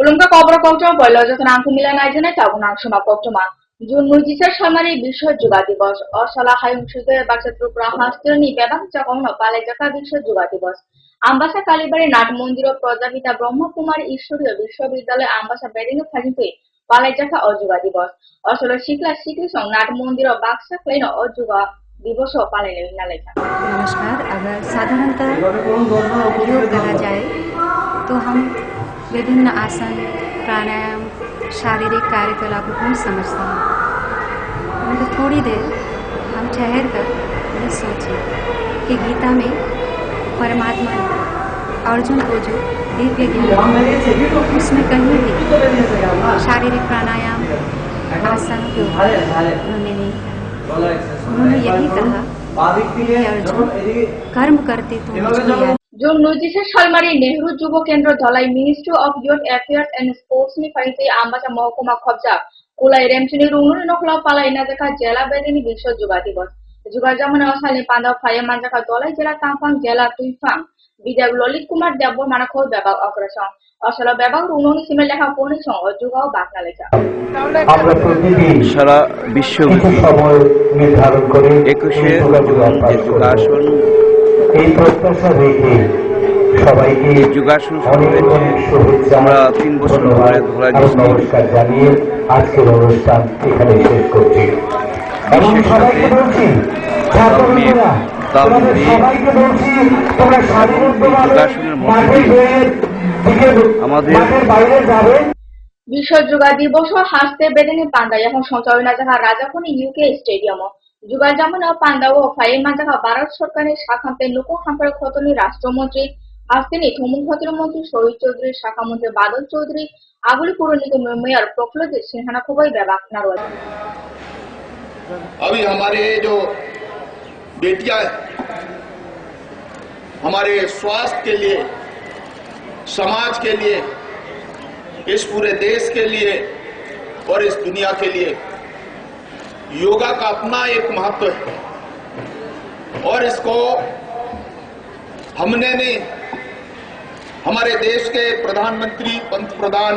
Ulumka kobra kokto boilo joton angku milan aijana tabun angshuma koktoma. Jun mujisar samari বিশ্ব যোগা দিবস অসলাহায় অনুষ্ঠিত বাচ্চাত্রুপুরা হাস্তিনী বেবাং চাকং পালেজাকা বিশ্ব যোগা দিবস আমবাসা কালীবাড়ি নাট মন্দির ও প্রজাপিতা ব্রহ্মকুমারী ঈশ্বরীয় বিশ্ববিদ্যালয় আমবাসা বেডিং ফাজিতে পালেজাকা অযোগা দিবস অসল শিকলা শিকলি সং नाट मंदिर और बाक्सा क्लेन अयोगा दिवस पालन नालेखा। नमस्कार। अगर साधारणतः योग कहा जाए तो हम विभिन्न आसन प्राणायाम शारीरिक कार्यकलापों को समझते हैं, परंतु थोड़ी देर हम ठहर कर ये सोचें कि गीता में परमात्मा ने अर्जुन को जो दिव्य ज्ञान उसमें कहीं भी शारीरिक प्राणायाम आसन के उन्होंने यही कहा कि अर्जुन कर्म करते तो मुझको Jung Nujisa Shalmari Nehru Jubo Kendra Dhalai Ministry of Youth Affairs and Sports ni Faite Ambasa Mohokuma Khobja Kulai Remchini Rungu Nokla Pala Inazaka Jela Bedini Bisho Juga Divos Juga Jamana Osali Panda Fire Manjaka Dola Jela Tampang Jela Tuifang Bida Lolit Kumar Dabo Manako Beba Operation Osala Beba Rungi Simeleka Ponison or Juga Baknaleka সারা বিশ্বব্যাপী 21শে যোগাসন এই প্রত্যাশা রেখে সবাইকে যোগাসন শুরু হয়েছে। আমরা 3 বছর ধরে ধরা নমস্কার জানিয়ে আজকের অনুষ্ঠান এখানে শেষ করছি। এবং সবাইকে বলছি ছাত্রবন্ধুরা সবাইকে বলছি তোমরা যোগাসনের মধ্যে আমাদের বাইরে যাবে। বিশ্ব যোগা দিবস হাসতে বেদেনি পান্ডা এখন সঞ্চালনা জায়গা রাজাখনি ইউকে স্টেডিয়াম যোগা জামনা পান্ডা ও ফাইমা জায়গা ভারত সরকারের শাখাতে লোক হামপার খতনি রাষ্ট্রমন্ত্রী হাসতেনি থমুন প্রতিমন্ত্রী শহীদ চৌধুরী শাখামন্ত্রী বাদল চৌধুরী আগুলি পুর নিগম মেয়র প্রফুল্ল সিনহানা খবই বেবাক নারওয়াজ। अभी हमारे जो बेटियां हमारे स्वास्थ्य के लिए समाज के लिए इस पूरे देश के लिए और इस दुनिया के लिए योगा का अपना एक महत्व है और इसको हमने नहीं हमारे देश के प्रधानमंत्री पंतप्रधान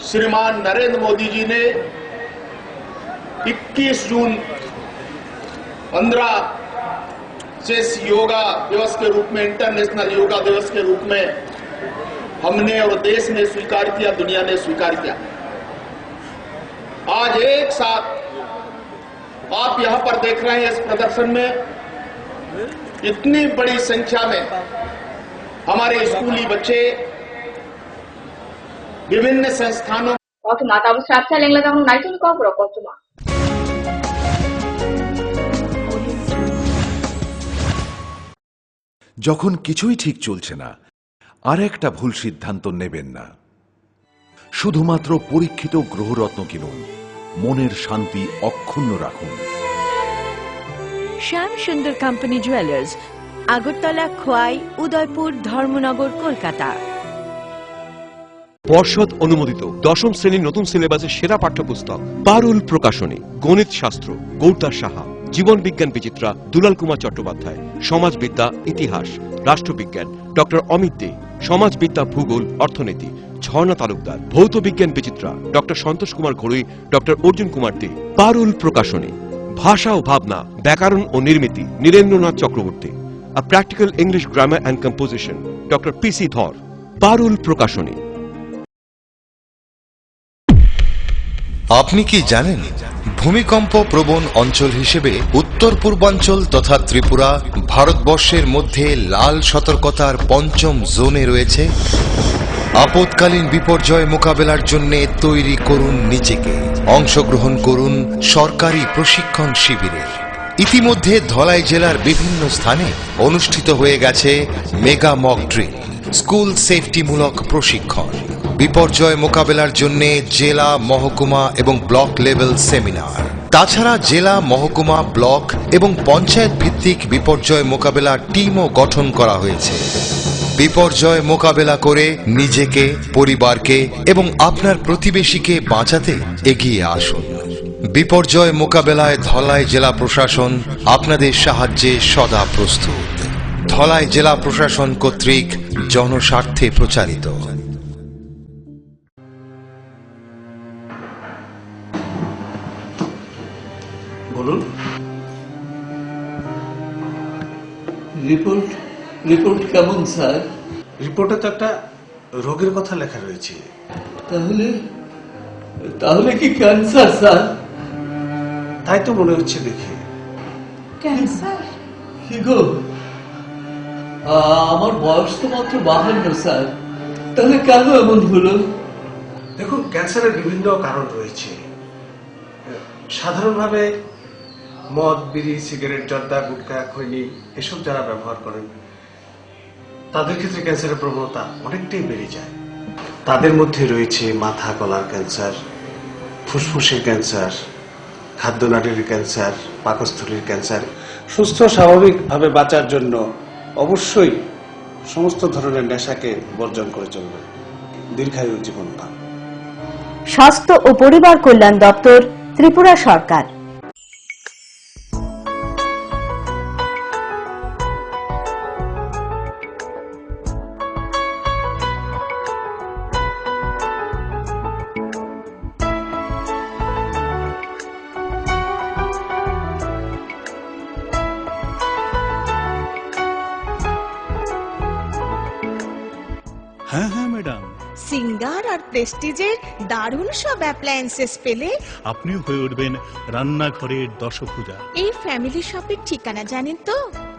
श्रीमान नरेंद्र मोदी जी ने 21 जून 15 से योगा दिवस के रूप में इंटरनेशनल योगा दिवस के रूप में हमने और देश ने स्वीकार किया, दुनिया ने स्वीकार किया। आज एक साथ आप यहां पर देख रहे हैं इस प्रदर्शन में इतनी बड़ी संख्या में हमारे स्कूली बच्चे विभिन्न संस्थानों যখন কিছুই ঠিক চলছে না আর একটা ভুল সিদ্ধান্ত নেবেন না। শুধুমাত্র পরীক্ষিত গ্রহরত্ন কিনুন, মনের শান্তি অক্ষুণ্ণ রাখুন। শ্যাম সুন্দর কোম্পানি জুয়েলার্স, আগরতলা, খোয়াই, উদয়পুর, ধর্মনগর, কলকাতা। পর্ষদ অনুমোদিত 10ম শ্রেণীর নতুন সিলেবাসের সেরা পাঠ্যপুস্তক পারুল প্রকাশনী, গণিত শাস্ত্র গৌরদাস সাহা, জীবন বিজ্ঞান বিচিত্রা দুলাল কুমার চট্টোপাধ্যায়, সমাজবিদ্যা ইতিহাস রাষ্ট্রবিজ্ঞান ডক্টর অমিত দে, সমাজবিদ্যা ভূগোল অর্থনীতি ঝর্ণা তালুকদার, ভৌত বিজ্ঞান বিচিত্রা ডক্টর সন্তোষ কুমার ঘড়ুই, ডক্টর অর্জুন কুমার দে। পারুল প্রকাশনী, ভাষা ও ভাবনা, ব্যাকরণ ও নির্মিতি Nirendranath Chakraborty, a practical English grammar and composition doctor PC Dhar. Parul প্রকাশনী। আপনি কি জানেন ভূমিকম্প প্রবণ অঞ্চল হিসেবে উত্তর পূর্বাঞ্চল তথা ত্রিপুরা ভারতবর্ষের মধ্যে লাল সতর্কতার ৫ম জোনে রয়েছে? আপৎকালীন বিপর্যয় মোকাবেলার জন্য তৈরি করুন নিজেকে, অংশগ্রহণ করুন সরকারি প্রশিক্ষণ শিবিরে। ইতিমধ্যে ধলাই জেলার বিভিন্ন স্থানে অনুষ্ঠিত হয়ে গেছে মেগা মক ড্রিল, স্কুল সেফটিমূলক প্রশিক্ষণ, বিপর্যয় মোকাবেলার জন্য জেলা, মহকুমা এবং ব্লক লেভেল সেমিনার। তাছাড়া জেলা, মহকুমা, ব্লক এবং পঞ্চায়েত ভিত্তিক বিপর্যয় মোকাবেলার টিমও গঠন করা হয়েছে। বিপর্যয় মোকাবেলা করে নিজেকে, পরিবারকে এবং আপনার প্রতিবেশীকে বাঁচাতে এগিয়ে আসুন। বিপর্যয় মোকাবেলায় ধলাই জেলা প্রশাসন আপনাদের সাহায্যে সদা প্রস্তুত। ধলাই জেলা প্রশাসন কর্তৃক জনস্বার্থে প্রচারিত। রিপোর্ট কেমন স্যার? রিপোর্টে তো একটা রোগের কথা লেখা রয়েছে। তাহলে কি ক্যান্সার স্যার? তাই তো মনে হচ্ছে দেখে। ক্যান্সার? কি গো, আমার বয়স তো মাত্র 52 স্যার, তাহলে কেন এমন হলো? দেখুন, ক্যান্সারের বিভিন্ন কারণ রয়েছে। সাধারণভাবে মদ, বিড়ি, সিগারেট, জর্দা, গুটখা, খৈনি এসব যারা ব্যবহার করেন তাদের ক্ষেত্রে ক্যান্সারের প্রবণতা অনেকটাই বেড়ে যায়। তাদের মধ্যে রয়েছে মাথা গলার ক্যান্সার, ফুসফুসের ক্যান্সার, খাদ্যনালীর ক্যান্সার, পাকস্থলীর ক্যান্সার। সুস্থ স্বাভাবিকভাবে বাঁচার জন্য অবশ্যই সমস্ত ধরনের নেশাকে বর্জন করে চলবে, দীর্ঘায়ু জীবন পান। স্বাস্থ্য ও পরিবার কল্যাণ দপ্তর, ত্রিপুরা সরকার। হ্যাঁ হ্যাঁ ম্যাডাম, সিঙ্গার আর প্রেস্টিজের দারুণ সব অ্যাপ্লায়েন্সেস পেলে আপনিও হয়ে উঠবেন রান্নাঘরের দশভুজা। এই ফ্যামিলি শপের ঠিকানা জানেন তো?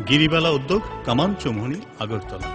গিরিবালা উদ্যোগ, কামান চৌমুহনী, আগরতলা।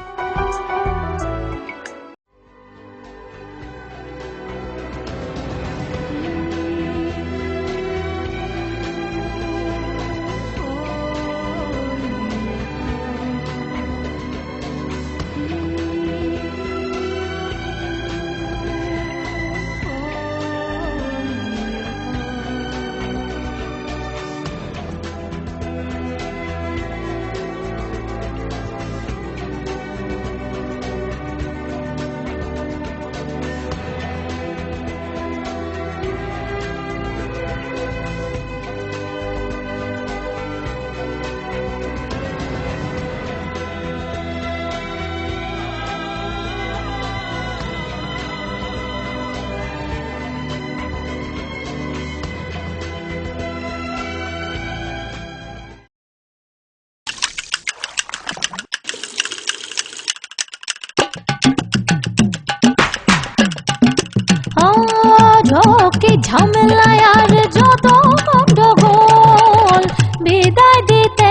ঝামেলায় আর যত গন্ডগোল বিদায় দিতে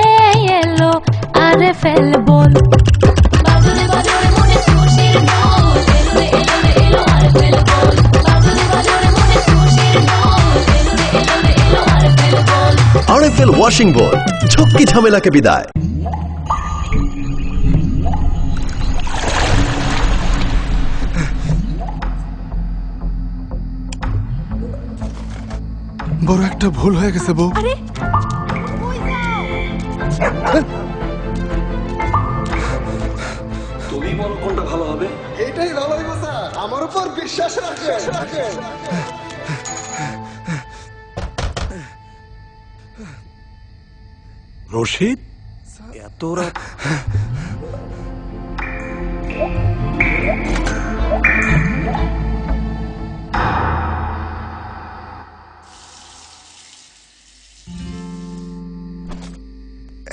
এলো আরে ফেলবল। আরএফএল ওয়াশিং বল, ঝক্কি ঝামেলাকে বিদায়। বড় একটা ভুল হয়ে গেছে বউ। তুমি বলো কোনটা ভালো হবে? এটাই ভালো হইব স্যার, আমার উপর বিশ্বাস রাখেন। রশিদ, এত রাত?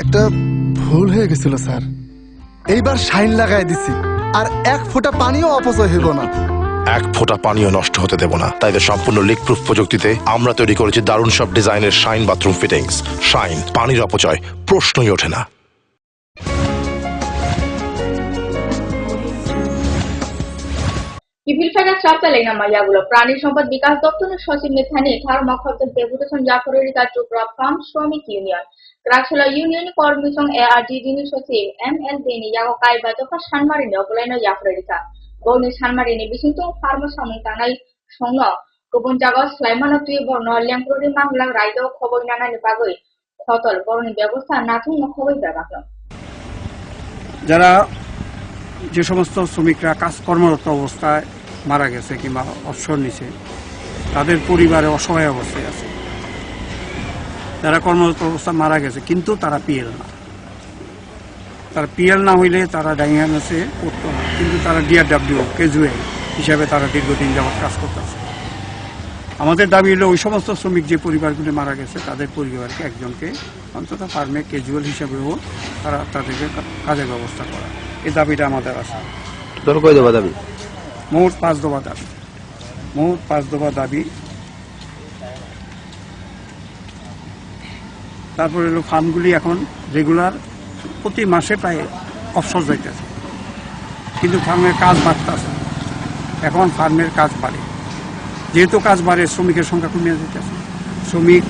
একটা ভুল হয়ে গেছিল স্যার, এইবার শাইন লাগাই দিছি, আর এক ফোঁটা পানিও অপচয় হইব না। এক ফোঁটা পানিও নষ্ট হতে দেব না। তাই তো সম্পূর্ণ লিক প্রুফ প্রযুক্তিতে আমরা তৈরি করেছি দারুণ সব ডিজাইনের শাইন বাথরুম ফিটিংস। শাইন, পানির অপচয় প্রশ্নই ওঠে না। কিভিলফেরা চাপতালেন মাইয়াগুলো প্রাণী সম্পদ বিকাশ দপ্তরের সচিব নেথানি থার্মোখলতে ডেপুটেশন জাফরের চট্টগ্রাম ফার্ম শ্রমিক ইউনিয়ন গ্রাসলা ইউনিয়ন কর্মসং এআরডিডিনি সচিব এমএল দেনি ইয়াগো কাইবা দফা সানমারিনি অবলাইনো জাফরেরিকা গৌনি সানমারিনি বিসিংতং ফার্ম সামং তানাই সংন गुबुन जागाव स्लाइमानो तुय बर्न लेंप्ररि मांगलां रायदाव खबर नानानि बागै खतल बरनि व्यवस्था नाथुं खबर बेबाखं যারা যে সমস্ত শ্রমিকরা কাজ কর্মরত অবস্থায় মারা গেছে কিংবা অবসর নিছে তাদের পরিবারে অসহায় অবস্থায় আছে, যারা কর্মরত অবস্থায় মারা গেছে কিন্তু তারা পিএল না, তারা পিএল না হইলে তারা ডাইংহামেসে করতো না, কিন্তু তারা ডিআরডব্লিউ ক্যাজুয়াল হিসাবে তারা দীর্ঘদিন যাবৎ কাজ করতেছে। আমাদের দাবি হলো ওই সমস্ত শ্রমিক যে পরিবারগুলি মারা গেছে তাদের পরিবারকে একজনকে অন্তত ফার্মে ক্যাজুয়াল হিসাবেও তাদেরকে কাজের ব্যবস্থা করা, এই দাবিটা আমাদের আছে। তোর কয় দফা দাবি? মোট 5 দফা দাবি, মোট 5 দফা দাবি। তারপরে হলো ফার্মগুলি এখন রেগুলার প্রতি মাসে প্রায় অবসর যাইতেছে, কিন্তু ফার্মের কাজ বাড়তেছে। এখন ফার্মের কাজ বাড়ে, যেহেতু কাজ বাড়ে শ্রমিকের সংখ্যা কমে যেতেছে, শ্রমিক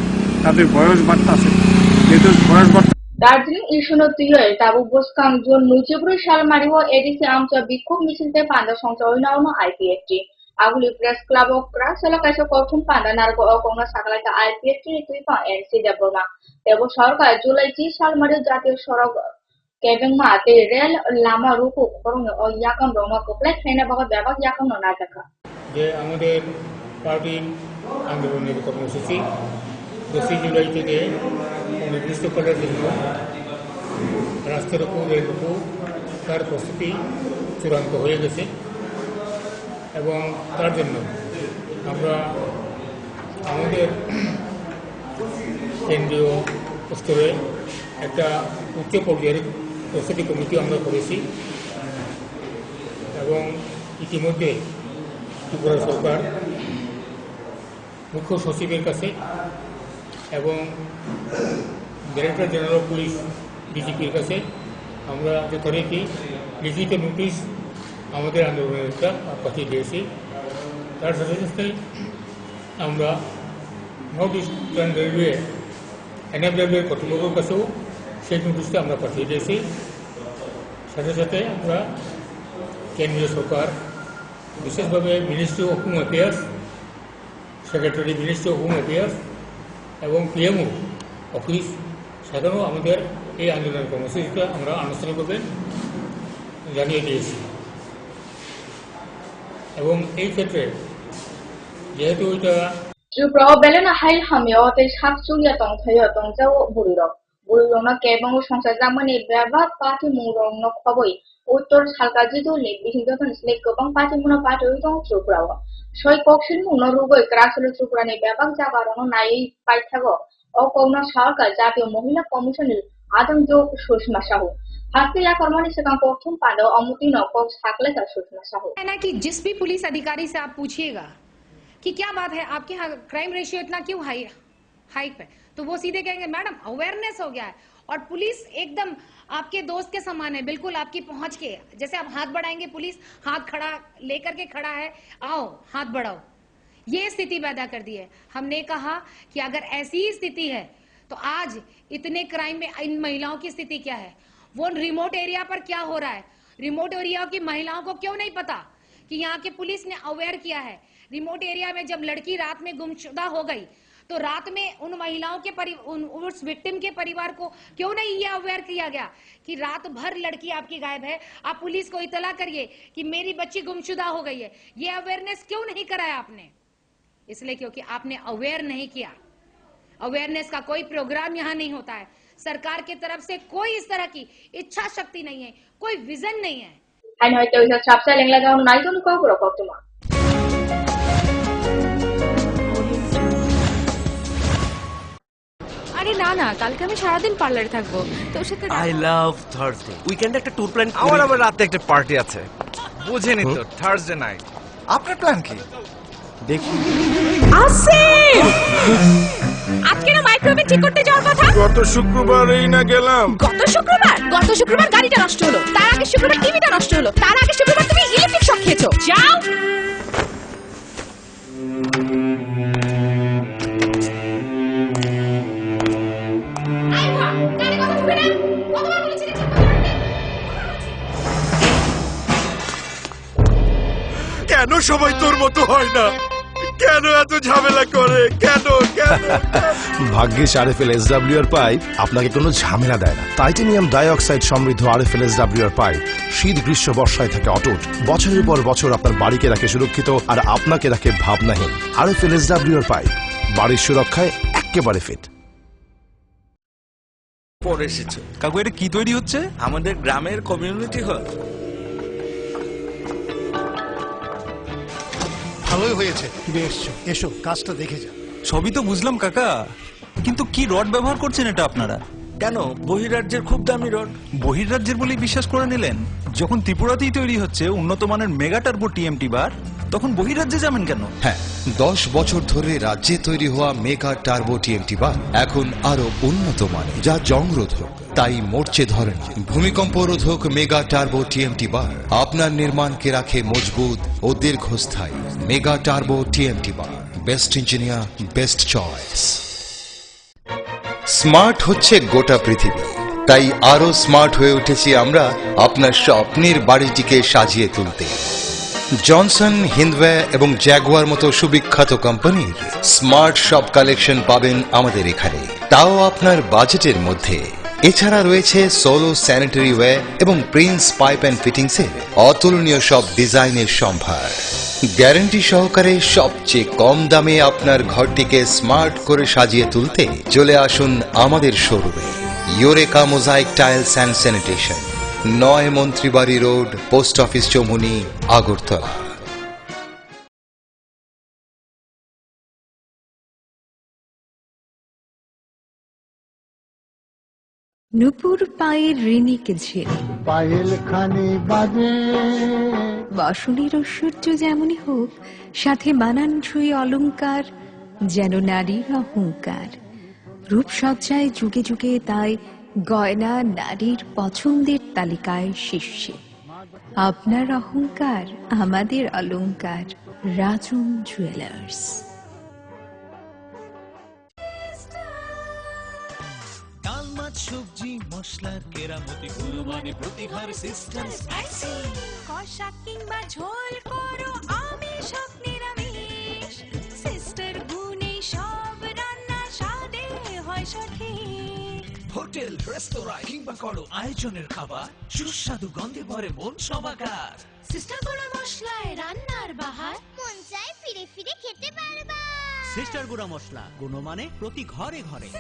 তাদের বয়স বাড়তেছে, যেহেতু বয়স বাড়তে दार्जिलिङ इस्युनो तुयोल ताबु बोस्काङ जुन 19 सालमारिहो एडिसी आमचा बिक्षोभ मिसिलते पान्दा संचा उनाउनो आइपिएफटी आगुली प्रेस क्लब क्रा सलकाइसो कौथुम पान्दा नारको अकौना साकलाइका आइपिएफटी तुइपा एनसी देबमा तेबो सरकार जुलाई 30 सालमारि जातीय सडक केबेङमा ते रेल लामा रुको खरङ याकम रोमा कोप्लाई खैना बग ব্যাপক याकम नाटका যে আমাদের পার্টির আন্দোলনের কর্মসূচি 10 জুলাই থেকে নির্দিষ্টকালের জন্য রাস্তার উপর রেলরুকু তার প্রস্তুতি চূড়ান্ত হয়ে গেছে এবং তার জন্য আমরা আমাদের কেন্দ্রীয় স্তরে একটা উচ্চ পর্যায়ের প্রস্তুতি কমিটি আমরা করেছি এবং ইতিমধ্যে ত্রিপুরা সরকার মুখ্য সচিবের কাছে এবং ডাইরেক্টর জেনারেল অফ পুলিশ ডিজিপির কাছে আমরা যথারীতি লিখিত নোটিশ আমাদের আন্দোলনেরটা পাঠিয়ে দিয়েছি। তার সাথে সাথে আমরা নর্থ ইস্টার্ন রেলওয়ে এনএফডব্লিউ কর্তৃপক্ষের কাছেও সেই নোটিশটা আমরা পাঠিয়ে দিয়েছি। সাথে সাথে আমরা কেন্দ্রীয় সরকার বিশেষভাবে ministry of home affairs, secretary ministry of home affairs এবং পিএমও অফিস সেখানেও আমাদের এই আন্দোলনের কর্মসূচিটা আমরা আনুষ্ঠানিকভাবে জানিয়ে দিয়েছি এবং এই ক্ষেত্রে যেহেতু এটা ত্রিপুরা বেলেনা হাইল হামিও তে সাকচুরিয়া তংথায় তংজাও বুড়িরক বুড়িরকনা কেবং সংসার জামানি ব্যবহার পার্টি মুরংন খবই উত্তর সালকাজিদু লিবিহিদতন স্লেক গোबां पार्टी मुना पार्टी दं ত্রিপুরাও সই কক্সিন মুনো রুগৈ ক্রাসল ত্রিপুরানি ব্যাপক জাগারन नायै पाइथागो अकौना सरकार जातीय महिला कमिशन आदमजो सुषमा साहू हास्य या कर्मणी से कौथुम पांडव अमुती नौको साकले का सुषमा साहू है ना कि जिस भी पुलिस अधिकारी से आप पूछिएगा कि क्या बात है आपके यहाँ क्राइम रेशियो इतना क्यों हाइक पे, तो वो सीधे कहेंगे मैडम अवेयरनेस हो गया है और पुलिस एकदम आपके दोस्त के समान है, बिल्कुल आपकी पहुंच के, जैसे आप हाथ बढ़ाएंगे पुलिस हाथ खड़ा लेकर के खड़ा है, आओ हाथ बढ़ाओ, ये स्थिति पैदा कर दी है। हमने कहा कि अगर ऐसी ही स्थिति है तो आज इतने क्राइम में इन महिलाओं की स्थिति क्या है, वो रिमोट एरिया पर क्या हो रहा है, रिमोट एरिया की महिलाओं को क्यों नहीं पता कि यहाँ के पुलिस ने अवेयर किया है। रिमोट एरिया में जब लड़की रात में गुमशुदा हो गई तो रात में उन महिलाओं के उस विक्टिम के परिवार को क्यों नहीं ये अवेयर किया गया कि रात भर लड़की आपकी गायब है, आप पुलिस को इतला करिए कि मेरी बच्ची गुमशुदा हो गई है। ये अवेयरनेस क्यों नहीं कराया आपने? इसलिए क्योंकि आपने अवेयर नहीं किया। अवेयरनेस का कोई प्रोग्राम यहाँ नहीं होता है, सरकार की तरफ से कोई इस तरह की इच्छा शक्ति नहीं है, कोई विजन नहीं है। আরে না না, কালকে আমি সারাদিন পার্লারে থাকবো, তোর সাথে আই লাভ থার্সডে। উইকেন্ডে একটা ট্যুর প্ল্যান আমার আবার রাতে একটা পার্টি আছে, বুঝেনি তো, থার্সডে নাইট। আপনার প্ল্যান কি? দেখি আসিফ, আজকে না মাইক্রোওয়েভ ঠিক করতে যাওয়ার কথা। গত শুক্রবারই না গেলাম। গত শুক্রবার গাড়িটা নষ্ট হলো, তার আগে শুক্রবার টিভিটা নষ্ট হলো, তার আগে শুক্রবার তুমি ইলেকট্রিক শক খেয়েছো। যাও। কেন সবাই তোর মতো হয় না? কেন এত ঝামেলা করে? কেন কেন? ভাগ্যিস আরএফএল এসডব্লিউআর পাইপ আপনাকে কোনো ঝামেলা দেয় না। টাইটানিয়াম ডাইঅক্সাইড সমৃদ্ধ আরএফএল এসডব্লিউআর পাইপ শীত গ্রীষ্ম বর্ষায় থাকে অটুট, বছরের পর বছর আপনার বাড়িকে রাখে সুরক্ষিত আর আপনাকে রাখে ভাবনাহীন। আরএফএল এসডব্লিউআর পাইপ বাড়ির সুরক্ষায় একেবারে ফিট। পরে এসেছে কাকু, এটা কি তৈরি হচ্ছে? আমাদের গ্রামের কমিউনিটি হল। ভালোই হয়েছে তুমি এসছো, এসো কাজটা দেখে যা। সবই তো বুঝলাম কাকা, কিন্তু কি রড ব্যবহার করছেন এটা আপনারা? কেন বহিরাজ্যের খুব দামি রড? বহির্রাজ্যের বলেই বিশ্বাস করে নিলেন? যখন ত্রিপুরাতেই তৈরি হচ্ছে উন্নত মানের মেগা টার্বো টিএমটি বার, তখন বহির্রাজ্যে যাবেন কেন? হ্যাঁ, 10 বছর ধরে রাজ্যে তৈরি হওয়া মেগা টার্বো টিএমটি বার এখন আরো উন্নত মানের, যা জংরোধক, তাই মরচে ধরেন। ভূমিকম্প রোধক মেগা টার্বো টিএমটি বার আপনার নির্মাণকে রাখে মজবুত ও দীর্ঘস্থায়ী। মেগা টার্বো টিএমটি বার, best engineer, best choice. Smart হচ্ছে গোটা পৃথিবী, তাই আরো স্মার্ট হয়ে উঠেছি আমরা আপনার স্বপ্নের বাড়িটিকে সাজিয়ে তুলতে। জনসন, হিন্দওয়ে এবং জ্যাগুয়ার মতো সুবিখ্যাত কোম্পানির স্মার্ট সব কালেকশন পাবেন আমাদের এখানে, তাও আপনার বাজেটের মধ্যে। এছাড়া রয়েছে সোলো স্যানিটারি ওয়্যার এবং প্রিন্স পাইপ অ্যান্ড ফিটিংসের অতুলনীয় সব ডিজাইনের সম্ভার। গ্যারান্টি সহকারে সবচেয়ে কম দামে আপনার ঘরটিকে স্মার্ট করে সাজিয়ে তুলতে চলে আসুন আমাদের শোরুমে। Eureka mosaic tiles and sanitation, 9 Mantribari road, post office Choumuhani, Agartala. নুপুর পায়ের ঋণীকে ঝেড়ে পায়েল খানি বাজে, বাসনের ঐশ্বর্য যেমনই হোক, সাথে মানানসই অলংকার, যেন নারীর অহংকার। রূপসজ্জায় যুগে যুগে তাই গয়না নারীর পছন্দের তালিকায় শীর্ষে। আপনার অহংকার আমাদের অলংকার, রাজন জুয়েলার্স। ডাল মাছ সবজি মশলার কেরামতি গুণমানে প্রতি ঘর সিস্টেম স্পাইসি। কষা কিংবা ঝোল করো আমিষ হোক নিরামিষ, সিস্টার গুণে সব রান্না স্বাদে হয় সঠিক। হোটেল রেস্তোরাঁ কিংবা করো আয়োজনের খাবার, সুস্বাদু গন্ধে ভরে মন সমাকার। সিস্টার গুঁড়ো মশলায় রান্নার বাহার, মন চায় ফিরে ফিরে খেতে পারবা। সিস্টার গুঁড়া মশলা, গুণমানে প্রতি ঘরে ঘরে।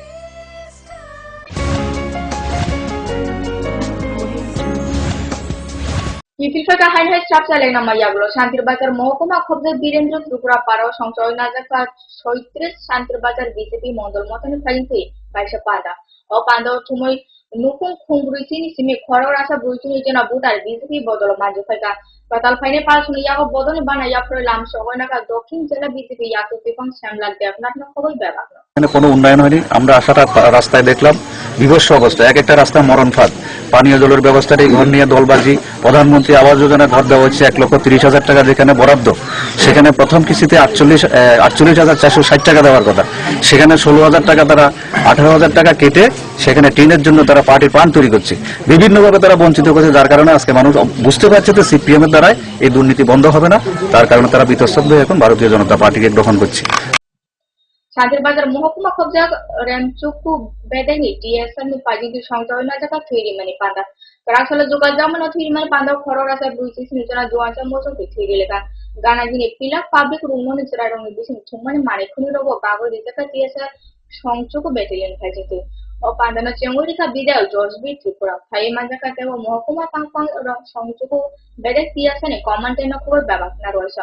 পিপিলফাকা হাইহাই স্টাফ চালেন নামাইয়াগুলো শান্তিরবাজার মহকুমা খবর বীরেন্দ্র ত্রিপুরা পাড়া সংসদ নাজাকা 36 শান্তিরবাজার বিজেপি মন্ডল মতন ফাইনসি বাইশা পাদা ও পান্দা সময় নুকুং খুংব্রুইসিনি সিমি খরর আশা ব্রুইসিনি জেনা বুটার বিজেপি বদল মাঝে ফাইকা পাতাল ফাইনে পালসুনি ইয়াগো বদল বানাইয়া ফ্রলাম সগয়নাকা দক্ষিণ জেলা বিজেপি ইয়াকু বিপং শ্যামলাল দেবনাথ খবর ব্যাপার। এখানে কোনো উন্নয়ন হয়নি। আমরা আসাটা রাস্তায় দেখলাম বিভৎস অবস্থা, এক একটা রাস্তা মরণ ফাঁদ, পানীয় জলের ব্যবস্থাটি ঘর নিয়ে দলবাজি। প্রধানমন্ত্রী আবাস যোজনা ঘর দেওয়া হচ্ছে 1,30,000 টাকা যেখানে বরাদ্দ, সেখানে প্রথম কিস্তিতে 48,460 টাকা দেওয়ার কথা, সেখানে 16,000 টাকা তারা 18,000 টাকা কেটে সেখানে টিনের জন্য তারা পার্টির প্ল্যান তৈরি করছে। বিভিন্নভাবে তারা বঞ্চিত করছে, যার কারণে আজকে মানুষ বুঝতে পারছে যে সিপিএম এর দ্বারাই এই দুর্নীতি বন্ধ হবে না। তার কারণে তারা বিতস্তব্ধ হয়ে এখন ভারতীয় জনতা পার্টিকে গ্রহণ করছে। শান্তিরবাজার মহকুমা খবজা রেমচুকু বেদেনি টিএসএন পাজিদি সংসদ নাজাকা থিরিমানি পান্দা রাসলে যোগাযোগমন থিরিমানি পান্দা খরর আশা ব্রুইসিস নিজনা জোয়াঞ্চা মোসো থিরি লেখা গানাজিনি পিলা পাবলিক রুমনি চরারং বিসিন থুমানি মানিখুনি রব গাগো দিজাকা টিএসএন সংচুকু বেটালিয়ন ফাইজিতি ও পান্দানা চেঙ্গুরিকা বিদায় জজবি ত্রিপুরা ফাই মাজাকা দেব মহকুমা পাংপাং সংচুকু বেদে টিএসএন কমান্ডেন খবর ব্যবস্থা রয়েছে।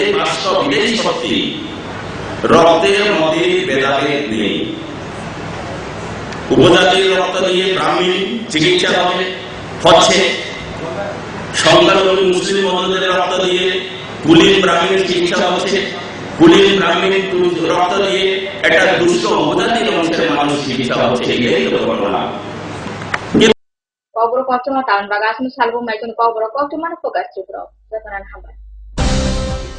এই বাস্তব এই সত্যি রক্তের মধ্যে ভেদাভেদ নেই। উপজাতির রক্ত দিয়ে ব্রাহ্মণ চিকিৎসা হচ্ছে, সংখ্যালঘু মুসলিম বন্ধুদের রক্ত দিয়ে কুলীন ব্রাহ্মণের চিকিৎসা হচ্ছে, কুলীন ব্রাহ্মণের রক্ত দিয়ে একটা দুষ্ট উপজাতির অংশের মানুষ চিকিৎসা হচ্ছে। এই তো ঘটনা। কবর কষ্টমা টাউন বাগাসমি সালবো মাইজন কবর কষ্টমান প্রকাশ ত্রিপুরা হাবার।